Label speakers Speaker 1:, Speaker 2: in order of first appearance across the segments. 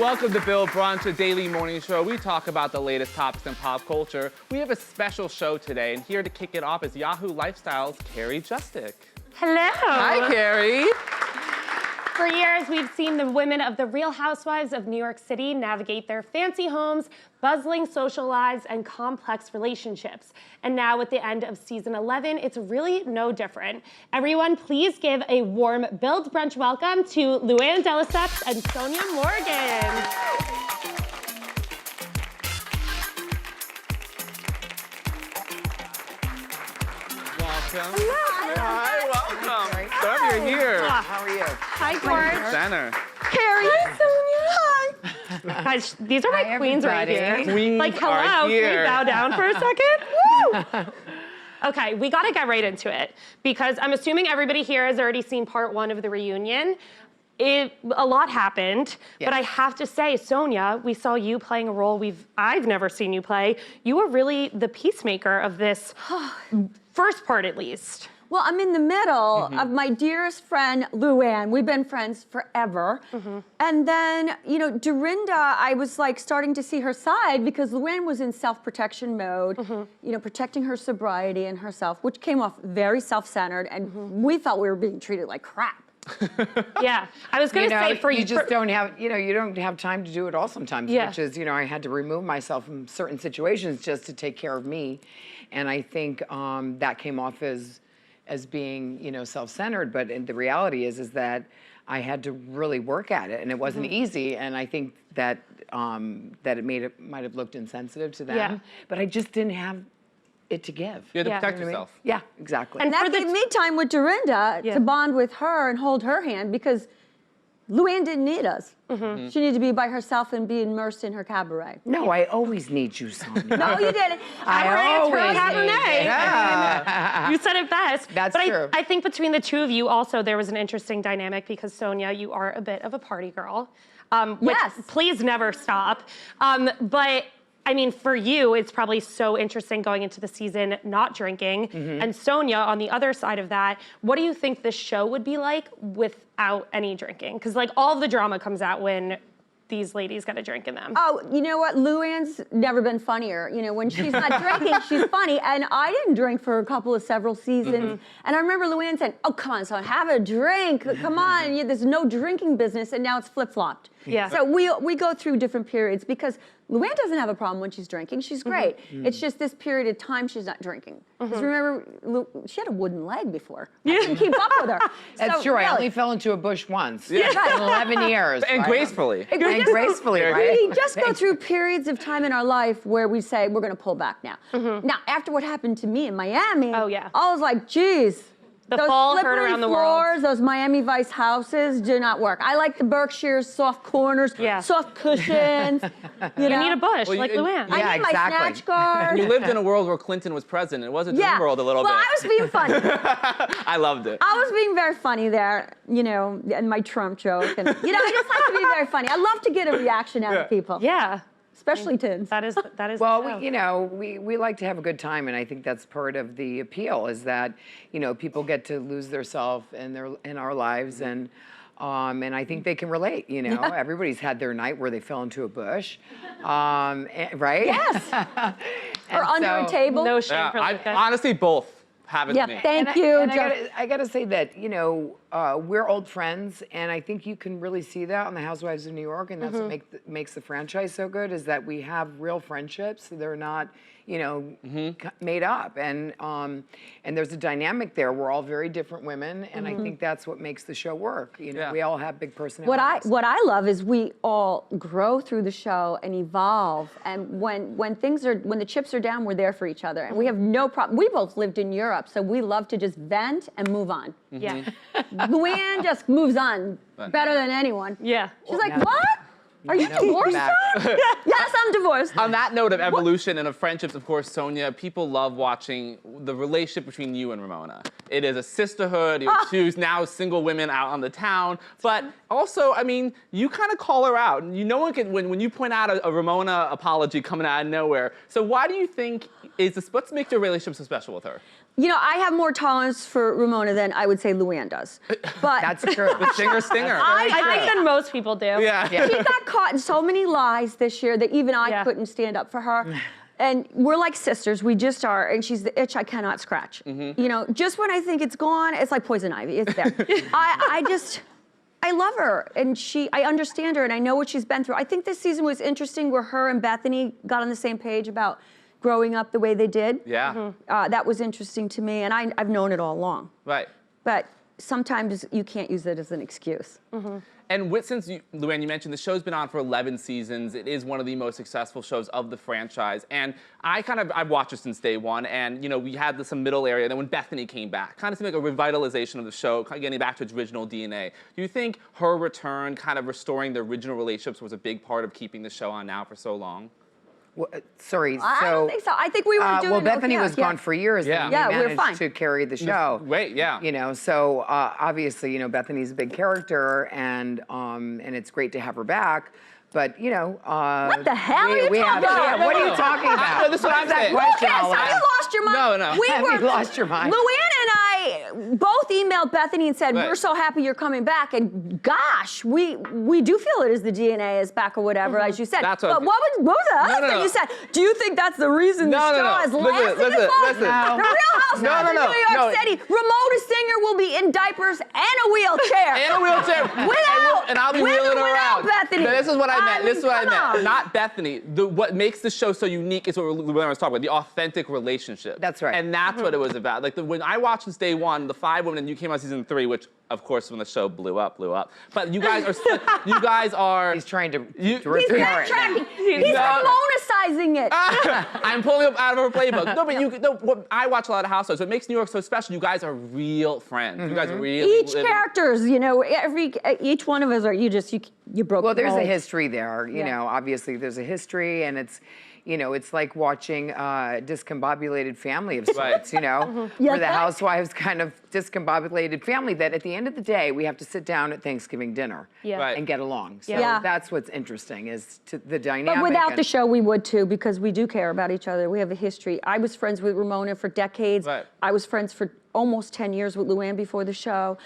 Speaker 1: Welcome to Bill Brunch, a daily morning show. We talk about the latest topics in pop culture. We have a special show today, and here to kick it off is Yahoo Lifestyle's Carrie Justick.
Speaker 2: Hello.
Speaker 1: Hi, Carrie.
Speaker 2: For years, we've seen the women of the Real Housewives of New York City navigate their fancy homes, bustling social lives, and complex relationships. And now at the end of season 11, it's really no different. Everyone, please give a warm Build Brunch welcome to Luann de Lesseps and Sonia Morgan.
Speaker 1: Welcome.
Speaker 2: Hello.
Speaker 1: Hi, welcome. Glad you're here.
Speaker 3: How are you?
Speaker 2: Hi, George.
Speaker 1: Center.
Speaker 2: Carrie. Hi, Sonia. Hi. Guys, these are my
Speaker 3: Hi,
Speaker 2: queens right
Speaker 3: everybody.
Speaker 2: here.
Speaker 1: Queens
Speaker 2: like, hello,
Speaker 1: are
Speaker 2: can we
Speaker 1: here.
Speaker 2: bow down for a second? Woo! Okay, we gotta get right into it because I'm assuming everybody here has already seen part 1 of the reunion. A lot happened, but I have to say, Sonia, we saw you playing a role I've never seen you play. You were really the peacemaker of this first part, at least.
Speaker 4: Well, I'm in the middle of my dearest friend, Luann. We've been friends forever. And then, you know, Dorinda, I was like starting to see her side because Luann was in self-protection mode, you know, protecting her sobriety and herself, which came off very self-centered, and we felt we were being treated like crap.
Speaker 2: Yeah, I was gonna say for you.
Speaker 3: You just don't have, you don't have time to do it all sometimes,
Speaker 2: Yeah.
Speaker 3: which is, I had to remove myself from certain situations just to take care of me. And I think that came off as being, self-centered, but the reality is that I had to really work at it, and it wasn't easy. And I think that that it might have looked insensitive to them, but I just didn't have it to give.
Speaker 1: You had to
Speaker 2: Yeah.
Speaker 1: protect
Speaker 3: You know what I mean?
Speaker 1: yourself.
Speaker 3: Yeah, exactly.
Speaker 4: And that gave me time with Dorinda to bond with her and hold her hand because Luann didn't need us. She needed to be by herself and be immersed in her cabaret.
Speaker 3: No, I always need you, Sonia.
Speaker 4: No, you didn't.
Speaker 3: I always need
Speaker 2: Cabernet.
Speaker 3: you. Yeah.
Speaker 2: You said it best.
Speaker 3: That's
Speaker 2: but
Speaker 3: true.
Speaker 2: I think between the two of you also there was an interesting dynamic because Sonia, you are a bit of a party girl. Which please never stop. But I mean, for you, it's probably so interesting going into the season not drinking. And Sonia, on the other side of that, what do you think this show would be like without any drinking? Because like all of the drama comes out when these ladies get a drink in them.
Speaker 4: Oh, you know what? Luann's never been funnier. You know, when she's not drinking, she's funny. And I didn't drink for several seasons. And I remember Luann saying, oh, come on, son, have a drink. Come on, there's no drinking business. And now it's flip-flopped.
Speaker 2: Yeah.
Speaker 4: So we go through different periods because Luann doesn't have a problem when she's drinking. She's great. It's just this period of time she's not drinking. Because remember, she had a wooden leg before. I couldn't keep up with her.
Speaker 3: That's
Speaker 4: So,
Speaker 3: true. I
Speaker 4: really,
Speaker 3: only fell into a bush once.
Speaker 1: Yeah.
Speaker 3: In 11 years.
Speaker 1: And
Speaker 3: right?
Speaker 1: gracefully.
Speaker 3: And gracefully, right?
Speaker 4: We just go through periods of time in our life where we say, we're going to pull back now. Now, after what happened to me in Miami, I was like, geez.
Speaker 2: The
Speaker 4: those
Speaker 2: fall heard
Speaker 4: slippery
Speaker 2: around the
Speaker 4: floors,
Speaker 2: world.
Speaker 4: those Miami Vice houses do not work. I like the Berkshires, soft corners, soft cushions. You
Speaker 2: need a bush
Speaker 1: Well,
Speaker 2: like
Speaker 1: you-
Speaker 2: Luann.
Speaker 4: I need my snatch guard.
Speaker 1: You lived in a world where Clinton was president. It was a dream world a little
Speaker 4: well,
Speaker 1: bit.
Speaker 4: I was being funny.
Speaker 1: I loved it.
Speaker 4: I was being very funny there, and my Trump joke. And, I just like to be very funny. I love to get a reaction out of people.
Speaker 2: Yeah.
Speaker 4: Especially tins.
Speaker 2: That is
Speaker 3: Well,
Speaker 2: the show.
Speaker 3: we like to have a good time, and I think that's part of the appeal is that, people get to lose their self in our lives, and I think they can relate, Everybody's had their night where they fell into a bush, right?
Speaker 4: Yes. Or under a table.
Speaker 2: No shame for Luca.
Speaker 1: Honestly, both happened to me.
Speaker 4: Thank you.
Speaker 3: I gotta say that, we're old friends, and I think you can really see that on the Housewives of New York, and that's what makes the franchise so good, is that we have real friendships. They're not, made up, and there's a dynamic there. We're all very different women, and I think that's what makes the show work. We all have big personalities.
Speaker 4: What I love is we all grow through the show and evolve, and when the chips are down, we're there for each other, and we have no problem. We both lived in Europe, so we love to just vent and move on.
Speaker 2: Yeah.
Speaker 4: Luann just moves on better than anyone.
Speaker 2: Yeah.
Speaker 4: She's like, what? Are you divorced, sir? Yes, I'm divorced.
Speaker 1: On that note of evolution and of friendships, of course, Sonia, people love watching the relationship between you and Ramona. It is a sisterhood. You're two now single women out on the town. But also, I mean, you kind of call her out. No one can, when you point out a Ramona apology coming out of nowhere. So why do you think, what makes your relationship so special with her?
Speaker 4: You know, I have more tolerance for Ramona than I would say Luann does. But
Speaker 3: That's true.
Speaker 1: The singer.
Speaker 2: I think that most people do.
Speaker 1: Yeah.
Speaker 4: she got caught in so many lies this year that even I couldn't stand up for her. And we're like sisters, we just are, and she's the itch I cannot scratch. You know, just when I think it's gone, it's like poison ivy, it's there. I love her, and I understand her, and I know what she's been through. I think this season was interesting where her and Bethany got on the same page about growing up the way they did.
Speaker 1: Yeah.
Speaker 4: That was interesting to me, and I've known it all along.
Speaker 1: Right.
Speaker 4: But sometimes you can't use it as an excuse.
Speaker 1: And since Luann, you mentioned the show's been on for 11 seasons. It is one of the most successful shows of the franchise. And I've watched it since day one. And, you know, we had some middle area. And then when Bethany came back, kind of seemed like a revitalization of the show, kind of getting back to its original DNA. Do you think her return, kind of restoring the original relationships, was a big part of keeping the show on now for so long?
Speaker 3: Well, sorry,
Speaker 4: I don't think so. I think we were doing
Speaker 3: well, Bethany
Speaker 4: okay.
Speaker 3: was gone for years.
Speaker 1: Yeah.
Speaker 3: And
Speaker 4: Yeah,
Speaker 3: we
Speaker 4: we were
Speaker 3: managed
Speaker 4: fine.
Speaker 3: to carry the show.
Speaker 1: Great, yeah.
Speaker 3: You know, so obviously, you know, Bethany's a big character, and it's great to have her back. But you know,
Speaker 4: What the hell are you talking about?
Speaker 3: What are you talking about?
Speaker 1: No, this is what I'm saying.
Speaker 3: Question
Speaker 4: Yes,
Speaker 3: all
Speaker 4: have you
Speaker 3: about?
Speaker 4: lost your mind?
Speaker 1: No.
Speaker 3: Have you lost your mind?
Speaker 4: Luann and I both emailed Bethany and said,
Speaker 1: Right.
Speaker 4: we're so happy you're coming back. And gosh, we do feel it is the DNA is back or whatever, as you said.
Speaker 1: That's
Speaker 4: but
Speaker 1: what-
Speaker 4: what was the other thing
Speaker 1: no.
Speaker 4: you said? Do you think that's the reason the show has lasted this long?
Speaker 1: Listen.
Speaker 4: The Real Housewives of New York City, Ramona Singer will be in diapers and a wheelchair.
Speaker 1: And a wheelchair.
Speaker 4: Without,
Speaker 1: and I'll be
Speaker 4: with
Speaker 1: wheeling
Speaker 4: or
Speaker 1: her
Speaker 4: without
Speaker 1: around.
Speaker 4: Bethany.
Speaker 1: This is what I meant. This is what I
Speaker 4: come
Speaker 1: meant.
Speaker 4: on.
Speaker 1: Not Bethany. What makes the show so unique is what Luann was talking about, the authentic relationship.
Speaker 3: That's right.
Speaker 1: And that's what it was about. Like when I watched since day one, the 5 women, and you came on season 3, which of course when the show blew up. But you guys are still, you guys are.
Speaker 3: He's trying to
Speaker 4: He's
Speaker 3: repair it.
Speaker 4: backtracking. He's
Speaker 1: No.
Speaker 4: Ramona-sizing it.
Speaker 1: I'm pulling up out of her playbook. I watch a lot of Housewives. What makes New York so special, you guys are real friends. You guys really
Speaker 4: Each
Speaker 1: live in-
Speaker 4: characters, you know, each one of us are, you broke
Speaker 3: Well,
Speaker 4: the
Speaker 3: there's a
Speaker 4: mold.
Speaker 3: history there. You know, obviously there's a history, and it's, you know, it's like watching a discombobulated family of sorts,
Speaker 1: Right.
Speaker 3: you know,
Speaker 4: Yeah.
Speaker 3: where the housewives kind of discombobulated family that at the end of the day, we have to sit down at Thanksgiving dinner
Speaker 2: Yeah.
Speaker 1: Right.
Speaker 3: and get along. So
Speaker 4: Yeah.
Speaker 3: that's what's interesting is the dynamic.
Speaker 4: But without the
Speaker 3: and-
Speaker 4: show, we would too, because we do care about each other. We have a history. I was friends with Ramona for decades.
Speaker 1: Right.
Speaker 4: I was friends for almost 10 years with Luann before the show.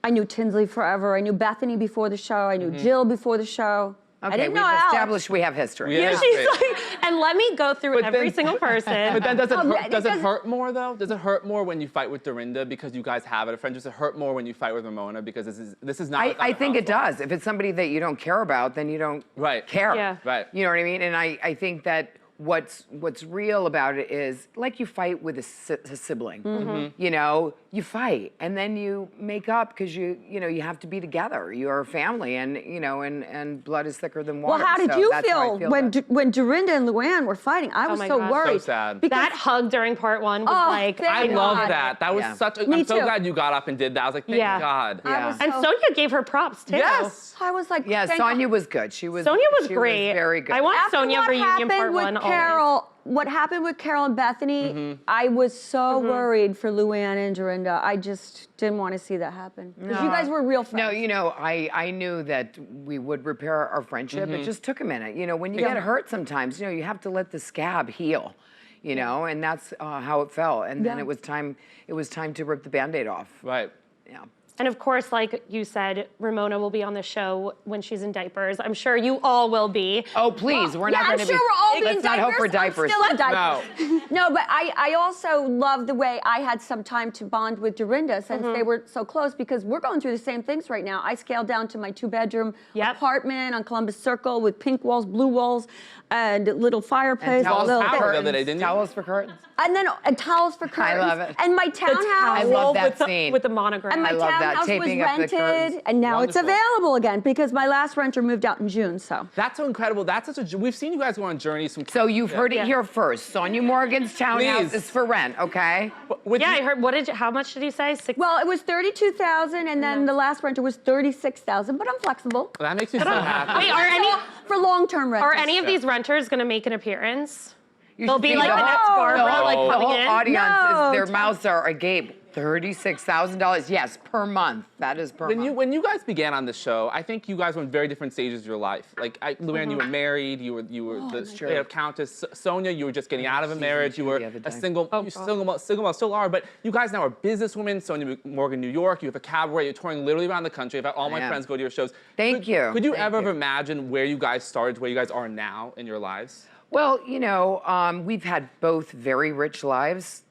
Speaker 4: I knew Tinsley forever. I knew Bethany before the show. I knew Jill before the show. I
Speaker 3: Okay,
Speaker 4: didn't
Speaker 3: we've
Speaker 4: know Alex.
Speaker 3: established we have history.
Speaker 1: Yeah.
Speaker 2: She's like, and let me go through
Speaker 1: But
Speaker 2: every
Speaker 1: then-
Speaker 2: single person.
Speaker 1: But then does it
Speaker 4: doesn't-
Speaker 1: hurt more though? Does it hurt more when you fight with Dorinda because you guys have a friend? Does it hurt more when you fight with Ramona because this is not?
Speaker 3: I think it does. If it's somebody that you don't care about, then you don't
Speaker 1: Right.
Speaker 3: care.
Speaker 2: Yeah.
Speaker 1: Right.
Speaker 3: You know what I mean? And I think that what's real about it is like you fight with a sibling. You know, you fight and then you make up because you know you have to be together. You're a family, and you know, and blood is thicker than water.
Speaker 4: Well, how did
Speaker 3: so
Speaker 4: you
Speaker 3: that's how I
Speaker 4: feel
Speaker 3: about it.
Speaker 4: when Dorinda and Luann were fighting? I was
Speaker 2: my
Speaker 4: so
Speaker 2: God.
Speaker 4: worried.
Speaker 1: So sad.
Speaker 4: Because
Speaker 2: That hug during part 1 was
Speaker 4: Oh,
Speaker 2: like,
Speaker 4: thank
Speaker 1: I
Speaker 4: God.
Speaker 1: love that. That was
Speaker 3: Yeah.
Speaker 1: such.
Speaker 4: Me
Speaker 1: I'm so
Speaker 4: too.
Speaker 1: glad you got up and did that. I was like, thank
Speaker 2: Yeah.
Speaker 1: God.
Speaker 4: I was
Speaker 2: And
Speaker 4: so-
Speaker 2: Sonia gave her props too.
Speaker 1: Yes.
Speaker 4: I was like,
Speaker 3: Yeah,
Speaker 4: thank
Speaker 3: Sonia
Speaker 4: God.
Speaker 3: was good. She was
Speaker 2: She great.
Speaker 3: very good.
Speaker 2: I want
Speaker 4: After
Speaker 2: Sonia
Speaker 4: what
Speaker 2: reunion
Speaker 4: happened
Speaker 2: part
Speaker 4: with
Speaker 2: 1
Speaker 4: Carol, what happened with Carol and Bethany, I was so worried for Luann and Dorinda. I just didn't want to see that happen. Because you guys were real friends.
Speaker 3: No, you know, I knew that we would repair our friendship. It just took a minute. You know, when you get hurt sometimes, you know, you have to let the scab heal, you know, and that's how it felt. And then
Speaker 4: Yeah.
Speaker 3: it was time to rip the Band-Aid off.
Speaker 1: Right.
Speaker 3: Yeah.
Speaker 2: And of course, like you said, Ramona will be on the show when she's in diapers. I'm sure you all will be.
Speaker 3: Oh, please, we're
Speaker 4: yeah,
Speaker 3: not
Speaker 4: I'm
Speaker 3: going to
Speaker 4: sure
Speaker 3: be.
Speaker 4: we're all being
Speaker 3: Let's not hope for diapers.
Speaker 4: I'm still in diapers. No, but I also love the way I had some time to bond with Dorinda since they were so close because we're going through the same things right now. I scaled down to my 2-bedroom apartment on Columbus Circle with pink walls, blue walls, and little fireplace.
Speaker 3: Towels
Speaker 1: little
Speaker 3: for
Speaker 1: power the
Speaker 3: curtains.
Speaker 1: other day, didn't you?
Speaker 3: Towels for curtains.
Speaker 4: And then towels for curtains.
Speaker 3: love it.
Speaker 4: And my
Speaker 2: The
Speaker 4: townhouse.
Speaker 3: I love that
Speaker 2: with the,
Speaker 3: scene.
Speaker 2: with the monogram.
Speaker 4: And my
Speaker 3: I love that,
Speaker 4: townhouse was
Speaker 3: taping up the
Speaker 4: rented,
Speaker 3: curtains.
Speaker 4: and now it's
Speaker 1: Wonderful.
Speaker 4: available again because my last renter moved out in June. So
Speaker 1: That's so incredible. That's such a. We've seen you guys go on journeys.
Speaker 3: So you've heard it here first. Sonia Morgan's townhouse
Speaker 1: Please.
Speaker 3: is for rent, okay?
Speaker 2: yeah, I heard. How much did you say?
Speaker 4: well, it was 32,000, and then the last renter was 36,000. But I'm flexible.
Speaker 1: That makes me so happy.
Speaker 2: Wait, are any
Speaker 4: For long-term renters.
Speaker 2: are any of these renters going to make an appearance?
Speaker 3: You
Speaker 2: They'll
Speaker 3: should
Speaker 2: be
Speaker 3: see
Speaker 2: like the next
Speaker 3: whole-
Speaker 2: Barbara, like
Speaker 3: the
Speaker 2: coming
Speaker 3: whole
Speaker 2: in.
Speaker 3: audience
Speaker 4: No,
Speaker 3: their mouths are agape. $36,000, yes, per month. That is per month.
Speaker 1: When you guys began on this show, I think you guys were in very different stages of your life. Like, Luann, you were married, you were the Countess. Sonia, you were just getting out of a marriage. You were a single mom, still are, but you guys now are businesswomen. Sonia Morgan, New York. You have a cabaret. You're touring literally around the country. I've had all my friends go to your shows.
Speaker 3: Thank you.
Speaker 1: Could you ever have imagined where you guys started, where you guys are now in your lives?
Speaker 3: Well, you know, we've had both very rich lives.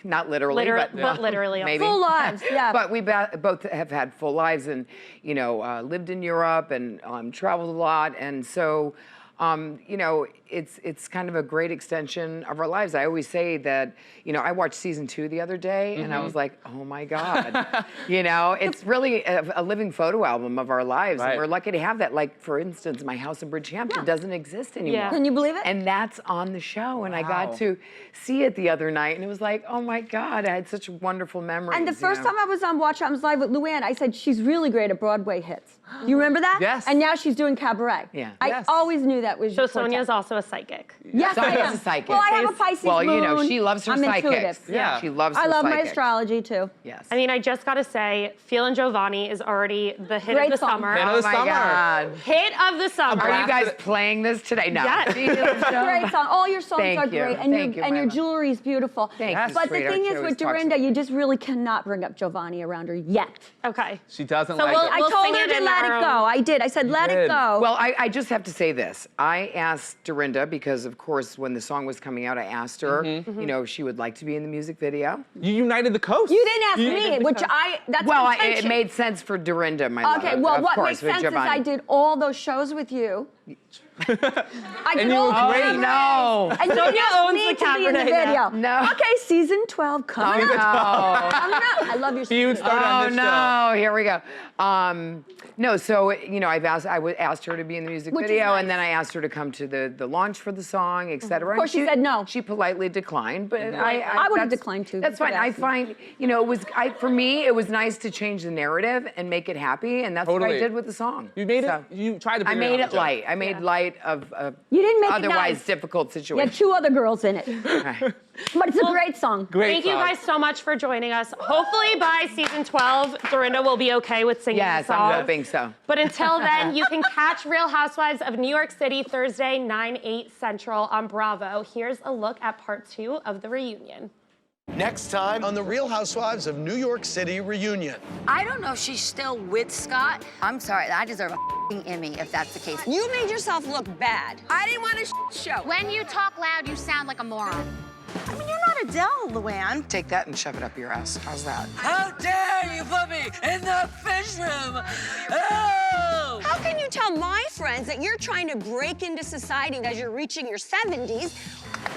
Speaker 3: Not literally, but
Speaker 2: literally.
Speaker 3: Maybe.
Speaker 4: Full lives, yeah.
Speaker 3: But we both have had full lives and, you know, lived in Europe and traveled a lot. And so, you know, it's kind of a great extension of our lives. I always say that, you know, I watched season 2 the other day and I was like, oh my God. You know, it's really a living photo album of our lives. And we're lucky to have that. Like, for instance, my house in Bridgehampton doesn't exist anymore.
Speaker 2: Yeah.
Speaker 4: Can you believe it?
Speaker 3: And that's on the show. And I got to see it the other night and it was like, oh my God, I had such wonderful memories.
Speaker 4: And the first time I was on Watch What Happens Live with Luann, I said, she's really great at Broadway hits. You remember that?
Speaker 1: Yes.
Speaker 4: And now she's doing cabaret.
Speaker 3: Yeah.
Speaker 4: I always knew that was
Speaker 2: So
Speaker 4: your
Speaker 2: Sonia's also a psychic.
Speaker 4: Yes, I
Speaker 3: Sonia's
Speaker 4: am.
Speaker 3: a psychic.
Speaker 4: Well, I have a Pisces moon.
Speaker 3: Well, you know, she loves her
Speaker 4: I'm
Speaker 3: psychics.
Speaker 4: intuitive.
Speaker 3: Yeah. She loves her
Speaker 4: I love my
Speaker 3: psychics.
Speaker 4: astrology too.
Speaker 3: Yes.
Speaker 2: I mean, I just gotta say, Feelin' Giovanni is already the hit
Speaker 4: Great
Speaker 2: of the
Speaker 4: song.
Speaker 2: summer.
Speaker 1: Hit of
Speaker 3: Oh
Speaker 1: the
Speaker 3: my
Speaker 1: summer.
Speaker 3: God.
Speaker 2: Hit of the summer.
Speaker 3: Are you guys playing this today? No.
Speaker 2: Yes.
Speaker 4: Great song. All your songs
Speaker 3: Thank
Speaker 4: are
Speaker 3: you.
Speaker 4: great, and
Speaker 3: Thank you,
Speaker 4: your
Speaker 3: Mila.
Speaker 4: jewelry is beautiful.
Speaker 3: Thank you,
Speaker 4: But the
Speaker 3: sweetheart.
Speaker 4: thing
Speaker 3: She
Speaker 4: is, with
Speaker 3: always talks
Speaker 4: Dorinda,
Speaker 3: about
Speaker 4: you just really cannot bring up Giovanni around her yet.
Speaker 2: Okay.
Speaker 1: She doesn't
Speaker 2: So
Speaker 1: like
Speaker 2: we'll-
Speaker 1: it.
Speaker 4: I
Speaker 2: we'll
Speaker 4: told
Speaker 2: sing
Speaker 4: her
Speaker 2: it
Speaker 4: to
Speaker 2: in
Speaker 4: let
Speaker 2: our
Speaker 4: it go.
Speaker 2: own-
Speaker 4: I did. I said, let it go.
Speaker 3: Well, I just have to say this. I asked Dorinda, because of course, when the song was coming out, I asked her, you know, if she would like to be in the music video.
Speaker 1: You united the coast.
Speaker 4: You didn't ask me, which that's
Speaker 3: Well, it
Speaker 4: contention.
Speaker 3: made sense for Dorinda, my love.
Speaker 4: Okay, well,
Speaker 3: of
Speaker 4: what
Speaker 3: course,
Speaker 4: makes
Speaker 3: with
Speaker 4: sense is
Speaker 3: Giovanni.
Speaker 4: I did all those shows with you. I did
Speaker 1: you
Speaker 4: all
Speaker 1: were
Speaker 4: the
Speaker 1: great.
Speaker 4: cabarets.
Speaker 3: No.
Speaker 4: And you
Speaker 2: Sonia
Speaker 4: asked
Speaker 2: owns
Speaker 4: me
Speaker 2: the
Speaker 4: to be in the
Speaker 2: cabaret
Speaker 4: video.
Speaker 3: now. No.
Speaker 4: Okay, season 12 coming up. Coming up. I love your
Speaker 1: Feud started on
Speaker 3: Oh
Speaker 1: this show.
Speaker 3: no! Here we go. No, so you know, I asked her to be in the music
Speaker 4: Which is
Speaker 3: video,
Speaker 4: nice.
Speaker 3: and then I asked her to come to the launch for the song, etc.
Speaker 4: Of course, she said no.
Speaker 3: She politely declined, but
Speaker 4: I would have
Speaker 3: that's-
Speaker 4: declined too.
Speaker 3: That's
Speaker 4: You could
Speaker 3: fine. I
Speaker 4: ask me.
Speaker 3: find, you know, for me, it was nice to change the narrative and make it happy, and that's what I
Speaker 1: Totally.
Speaker 3: did with the song.
Speaker 1: You made
Speaker 3: So,
Speaker 1: it. You tried to.
Speaker 3: I
Speaker 1: bring
Speaker 3: made
Speaker 1: on
Speaker 3: it
Speaker 1: the joke.
Speaker 3: light. I made light of
Speaker 4: You didn't make it
Speaker 3: otherwise
Speaker 4: nice.
Speaker 3: difficult
Speaker 4: You had
Speaker 3: situation.
Speaker 4: 2 other girls in it. But it's a great song.
Speaker 1: Great
Speaker 2: Thank you
Speaker 1: song.
Speaker 2: guys so much for joining us. Hopefully by season 12, Dorinda will be okay with singing
Speaker 3: Yes,
Speaker 2: the song.
Speaker 3: I'm hoping so.
Speaker 2: But until then, you can catch Real Housewives of New York City Thursday, 9/8 Central on Bravo. Here's a look at part 2 of the reunion.
Speaker 5: Next time on the Real Housewives of New York City reunion.
Speaker 6: I don't know if she's still with Scott. I'm sorry, I deserve a f***ing Emmy if that's the case.
Speaker 7: You made yourself look bad. I didn't want a show.
Speaker 8: When you talk loud, you sound like a moron.
Speaker 7: I mean, you're not Adele, Luann.
Speaker 3: Take that and shove it up your ass. How's that?
Speaker 9: How dare you put me in the fish room? Oh!
Speaker 7: How can you tell my friends that you're trying to break into society as you're reaching your 70s?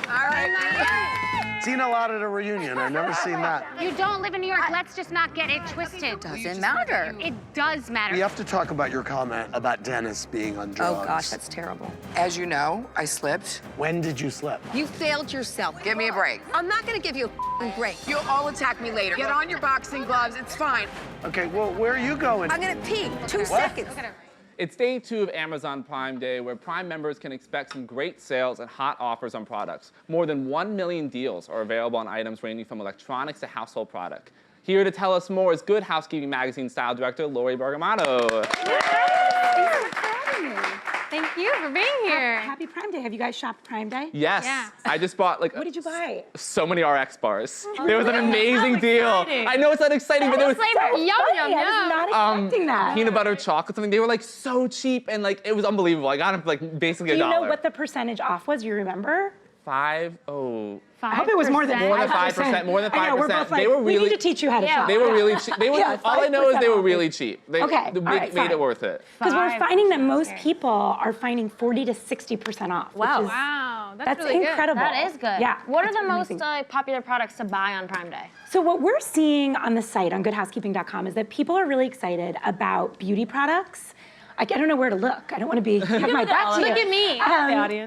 Speaker 7: All right,
Speaker 5: Seen a lot at a reunion. I've never seen that.
Speaker 8: You don't live in New York. Let's just not get it twisted.
Speaker 6: Doesn't matter.
Speaker 8: It does matter.
Speaker 5: We have to talk about your comment about Dennis being on drugs.
Speaker 6: Oh gosh, that's terrible.
Speaker 3: As you know, I slipped.
Speaker 5: When did you slip?
Speaker 6: You failed yourself.
Speaker 3: Give me a break.
Speaker 6: I'm not gonna give you a break.
Speaker 3: You'll all attack me later. Get on your boxing gloves. It's fine.
Speaker 5: Okay, well, where are you going?
Speaker 6: I'm gonna pee. 2 seconds.
Speaker 1: It's day 2 of Amazon Prime Day, where Prime members can expect some great sales and hot offers on products. More than 1 million deals are available on items ranging from electronics to household product. Here to tell us more is Good Housekeeping Magazine style director Lori Bergamotto.
Speaker 8: Thank you for being here.
Speaker 10: Happy Prime Day. Have you guys shopped Prime Day?
Speaker 1: Yes,
Speaker 8: Yeah.
Speaker 1: I just bought like
Speaker 10: What did you buy?
Speaker 1: so many RX bars. There was an amazing deal.
Speaker 10: exciting.
Speaker 1: I know it's not exciting, but there was
Speaker 8: Yum, yum,
Speaker 10: I was not expecting that.
Speaker 1: peanut butter chocolate something. They were like so cheap and like it was unbelievable. I got them for like basically
Speaker 10: Do you
Speaker 1: $1.
Speaker 10: know what the percentage off was? You remember?
Speaker 1: 5 oh.
Speaker 10: I hope it was more than 5%.
Speaker 1: More than 5%. More than 5%.
Speaker 10: I know, we're both like,
Speaker 1: They were
Speaker 10: we
Speaker 1: really.
Speaker 10: need to teach you how to shop.
Speaker 1: They were really cheap. They were.
Speaker 10: Yeah,
Speaker 1: all I know is they
Speaker 10: 5%
Speaker 1: were
Speaker 10: off.
Speaker 1: really cheap. They,
Speaker 10: Okay,
Speaker 1: the
Speaker 10: all
Speaker 1: big
Speaker 10: right,
Speaker 1: made
Speaker 10: fine.
Speaker 1: it worth it.
Speaker 10: Because we're finding that most people are finding 40 to 60% off.
Speaker 4: Wow.
Speaker 10: Which is,
Speaker 8: Wow,
Speaker 10: that's
Speaker 8: really good.
Speaker 10: incredible.
Speaker 2: That is good.
Speaker 10: Yeah.
Speaker 2: What are
Speaker 10: it's
Speaker 2: the most
Speaker 10: amazing.
Speaker 2: popular products to buy on Prime Day?
Speaker 10: So what we're seeing on the site, on goodhousekeeping.com, is that people are really excited about beauty products. I don't know where to look. I don't want to have my back to you.
Speaker 2: Look at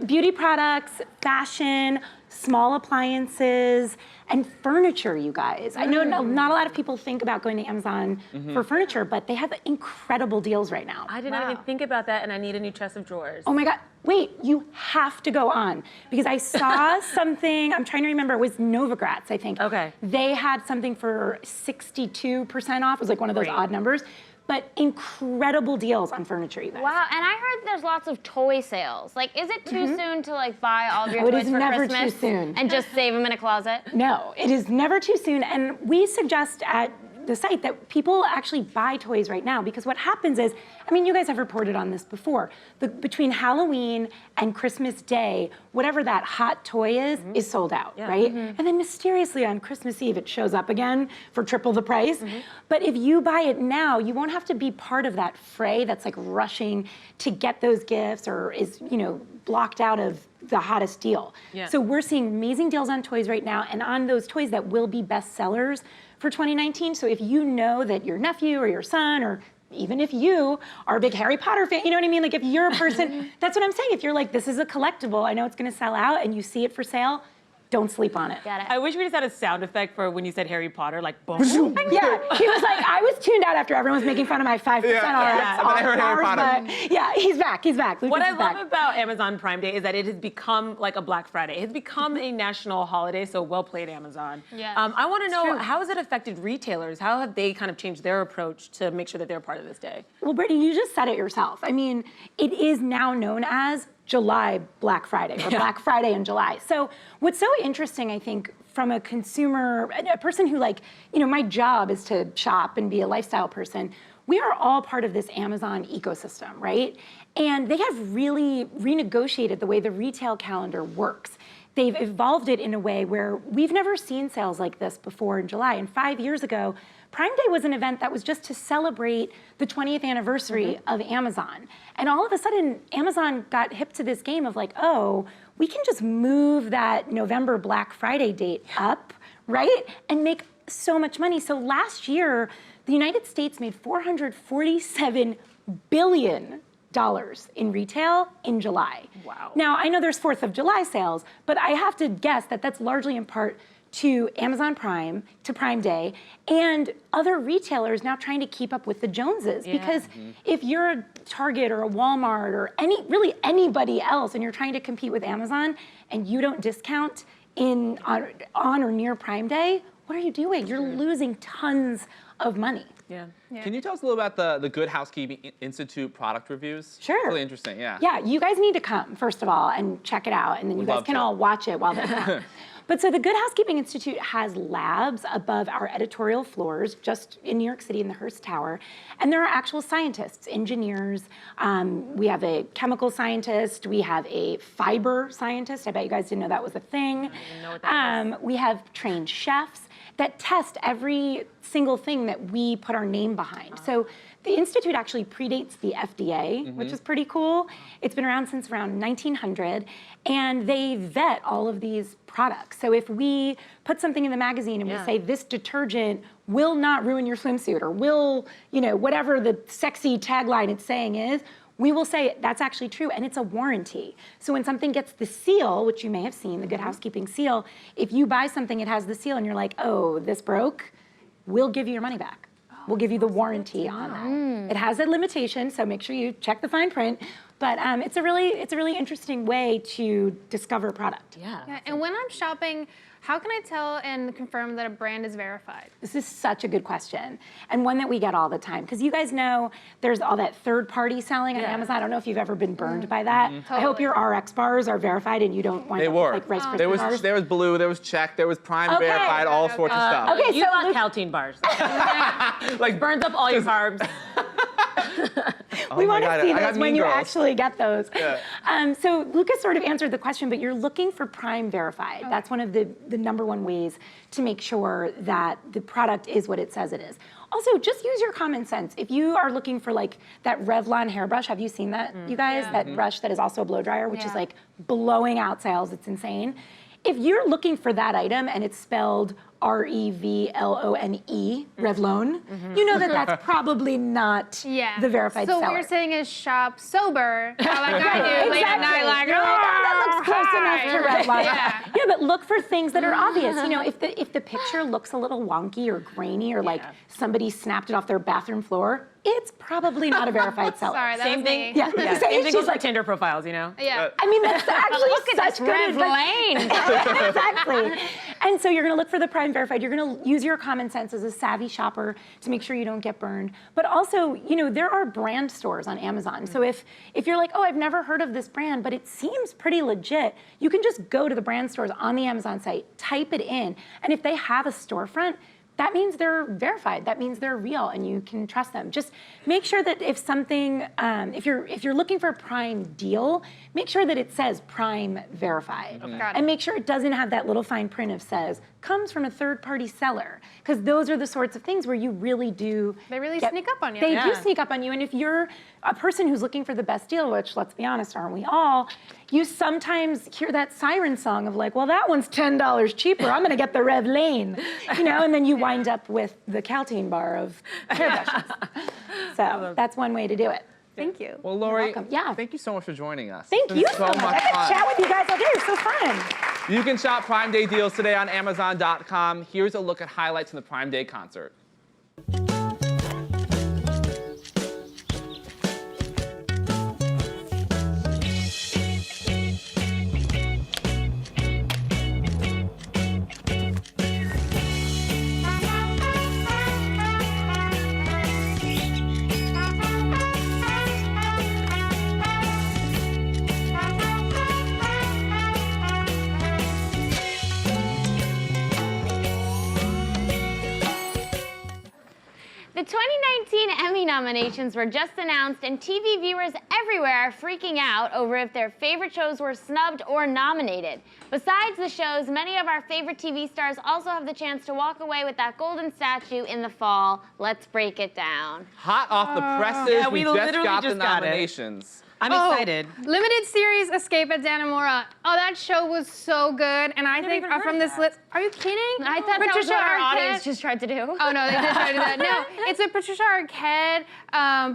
Speaker 2: me.
Speaker 10: Beauty products, fashion, small appliances, and furniture, you guys. I know not a lot of people think about going to Amazon for furniture, but they have incredible deals right now.
Speaker 11: I did not even think about that, and I need a new chest of drawers.
Speaker 10: Oh my God, wait, you have to go on, because I saw something, I'm trying to remember, it was Novogratz, I think.
Speaker 11: Okay.
Speaker 10: They had something for 62% off, it was like one of those odd numbers, but incredible deals on furniture, you guys.
Speaker 8: Wow, and I heard there's lots of toy sales. Like, is it too soon to like buy all of your
Speaker 10: No, it
Speaker 8: toys
Speaker 10: is
Speaker 8: for
Speaker 10: never
Speaker 8: Christmas
Speaker 10: too soon.
Speaker 8: and just save them in a closet?
Speaker 10: No, it is never too soon. And we suggest at the site that people actually buy toys right now, because what happens is, I mean, you guys have reported on this before, between Halloween and Christmas Day, whatever that hot toy is sold out, right? And then mysteriously on Christmas Eve, it shows up again for triple the price. But if you buy it now, you won't have to be part of that fray that's like rushing to get those gifts or is, you know, blocked out of the hottest deal. So we're seeing amazing deals on toys right now and on those toys that will be best sellers for 2019. So if you know that your nephew or your son, or even if you are a big Harry Potter fan, you know what I mean? Like if you're a person, that's what I'm saying. If you're like, this is a collectible, I know it's gonna sell out, and you see it for sale, don't sleep on it.
Speaker 8: Got it.
Speaker 11: I wish we just had a sound effect for when you said Harry Potter, like boom.
Speaker 10: Yeah, he was like, I was tuned out after everyone was making fun of my 5%
Speaker 1: and then I heard Harry Potter.
Speaker 10: But yeah, he's back. Lucas
Speaker 11: What I
Speaker 10: is back.
Speaker 11: love about Amazon Prime Day is that it has become like a Black Friday. It has become a national holiday, so well played, Amazon.
Speaker 8: Yeah.
Speaker 11: I want to know, how has it affected retailers? How have they kind of changed their approach to make sure that they're part of this day?
Speaker 10: Well, Brittany, you just said it yourself. I mean, it is now known as July Black Friday, or Black Friday in July. So what's so interesting, I think, from a consumer, a person who like, you know, my job is to shop and be a lifestyle person, we are all part of this Amazon ecosystem, right? And they have really renegotiated the way the retail calendar works. They've evolved it in a way where we've never seen sales like this before in July. And 5 years ago, Prime Day was an event that was just to celebrate the 20th anniversary of Amazon. And all of a sudden, Amazon got hip to this game of like, oh, we can just move that November Black Friday date up, right? And make so much money. So last year, the United States made $447 billion in retail in July.
Speaker 11: Wow.
Speaker 10: Now, I know there's 4th of July sales, but I have to guess that that's largely in part to Amazon Prime, to Prime Day, and other retailers now trying to keep up with the Joneses. Because if you're a Target or a Walmart or really anybody else, and you're trying to compete with Amazon, and you don't discount on or near Prime Day, what are you doing? You're losing tons of money.
Speaker 1: Can you tell us a little about the Good Housekeeping Institute product reviews?
Speaker 10: Sure.
Speaker 1: Really interesting, yeah.
Speaker 10: Yeah, you guys need to come, first of all, and check it out, and then you guys can all watch it while they're there. But so the Good Housekeeping Institute has labs above our editorial floors, just in New York City in the Hearst Tower. And there are actual scientists, engineers. We have a chemical scientist. We have a fiber scientist. I bet you guys didn't know that was a thing.
Speaker 11: I didn't know what that was.
Speaker 10: We have trained chefs that test every single thing that we put our name behind. So the Institute actually predates the FDA, which is pretty cool. It's been around since around 1900, and they vet all of these products. So if we put something in the magazine and we say this detergent will not ruin your swimsuit, or will, you know, whatever the sexy tagline it's saying is, we will say that's actually true, and it's a warranty. So when something gets the seal, which you may have seen, the Good Housekeeping seal, if you buy something, it has the seal, and you're like, oh, this broke, we'll give you your money back. We'll give you the warranty on that. It has a limitation, so make sure you check the fine print. But it's a really interesting way to discover a product.
Speaker 12: Yeah, and when I'm shopping, how can I tell and confirm that a brand is verified?
Speaker 10: This is such a good question, and one that we get all the time. Because you guys know there's all that third-party selling on Amazon. I don't know if you've ever been burned by that. I hope your RX bars are verified and you don't wind up with like Rice Krispie bars.
Speaker 1: There was Blue, there was Check, there was Prime verified, all sorts of stuff.
Speaker 10: Okay,
Speaker 11: you got Caltine bars.
Speaker 1: Like
Speaker 11: burns up all your carbs.
Speaker 10: We want to see those when you actually get those. So Lucas sort of answered the question, but you're looking for Prime verified. That's one of the number one ways to make sure that the product is what it says it is. Also, just use your common sense. If you are looking for like that Revlon hairbrush, have you seen that, you guys? That brush that is also a blow dryer, which is like blowing out sales. It's insane. if you're looking for that item and it's spelled Revlone, Revlone, you know that that's probably not the verified seller.
Speaker 12: So what you're saying is shop sober, like I do, late at night, like,
Speaker 10: that looks close enough to Revlone.
Speaker 12: Yeah.
Speaker 10: But look for things that are obvious. You know, if the picture looks a little wonky or grainy or like somebody snapped it off their bathroom floor, it's probably not a verified seller.
Speaker 12: Sorry, that
Speaker 11: Same
Speaker 12: was
Speaker 11: thing.
Speaker 12: me.
Speaker 10: Yeah.
Speaker 11: Same thing goes for Tinder profiles, you know?
Speaker 12: Yeah.
Speaker 10: I mean, that's actually
Speaker 8: Look at
Speaker 10: such
Speaker 8: this
Speaker 10: good
Speaker 8: Revlone.
Speaker 10: Exactly. And so you're going to look for the Prime verified. You're going to use your common sense as a savvy shopper to make sure you don't get burned. But also, you know, there are brand stores on Amazon. So if you're like, oh, I've never heard of this brand, but it seems pretty legit, you can just go to the brand stores on the Amazon site, type it in, and if they have a storefront, that means they're verified. That means they're real, and you can trust them. Just make sure that if something, if you're looking for a Prime deal, make sure that it says Prime verified, and make sure it doesn't have that little fine print of says comes from a third-party seller, because those are the sorts of things where you really do.
Speaker 12: They really sneak up on you.
Speaker 10: They do sneak up on you, and if you're a person who's looking for the best deal, which let's be honest, aren't we all? You sometimes hear that siren song of like, well, that one's $10 cheaper. I'm going to get the Revlane, you know, and then you wind up with the Caltine bar of hairbrushes. So that's one way to do it.
Speaker 12: Thank you.
Speaker 1: Well, Lori,
Speaker 10: Yeah.
Speaker 1: thank you so much for joining us.
Speaker 10: Thank you so much.
Speaker 1: much
Speaker 10: I
Speaker 1: fun.
Speaker 10: could chat with you guys all day. It was so fun.
Speaker 1: You can shop Prime Day deals today on Amazon.com. Here's a look at highlights from the Prime Day concert.
Speaker 8: The 2019 Emmy nominations were just announced, and TV viewers everywhere are freaking out over if their favorite shows were snubbed or nominated. Besides the shows, many of our favorite TV stars also have the chance to walk away with that golden statue in the fall. Let's break it down.
Speaker 1: Hot off the presses,
Speaker 11: Yeah,
Speaker 1: we
Speaker 11: we
Speaker 1: just
Speaker 11: literally
Speaker 1: got the
Speaker 11: just got it.
Speaker 1: nominations.
Speaker 11: I'm excited.
Speaker 12: Limited series Escape at Dannemora. Oh, that show was so good. And I think from this list, are you kidding?
Speaker 8: I thought that was what our audience just tried to do.
Speaker 12: Oh no, they did try to do that. No, it's a Patricia Arquette,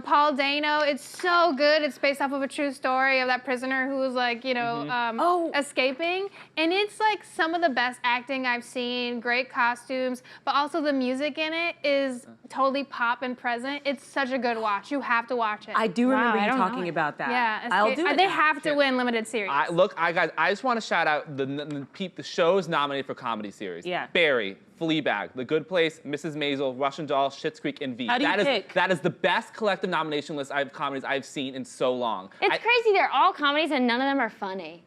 Speaker 12: Paul Dano. It's so good. It's based off of a true story of that prisoner who was like, you know, escaping. And it's like some of the best acting I've seen. Great costumes, but also the music in it is totally pop and present. It's such a good watch. You have to watch it.
Speaker 11: I do remember you talking about that.
Speaker 12: Yeah,
Speaker 11: I'll do it.
Speaker 12: They have to win limited series.
Speaker 1: Guys, I just want to shout out the shows nominated for comedy series.
Speaker 11: Yeah.
Speaker 1: Barry, Fleabag, The Good Place, Mrs. Maisel, Russian Doll, Schitt's Creek, and Veep.
Speaker 11: How do you pick?
Speaker 1: That is the best collective nomination list of comedies I've seen in so long.
Speaker 8: It's crazy. They're all comedies, and none of them are funny.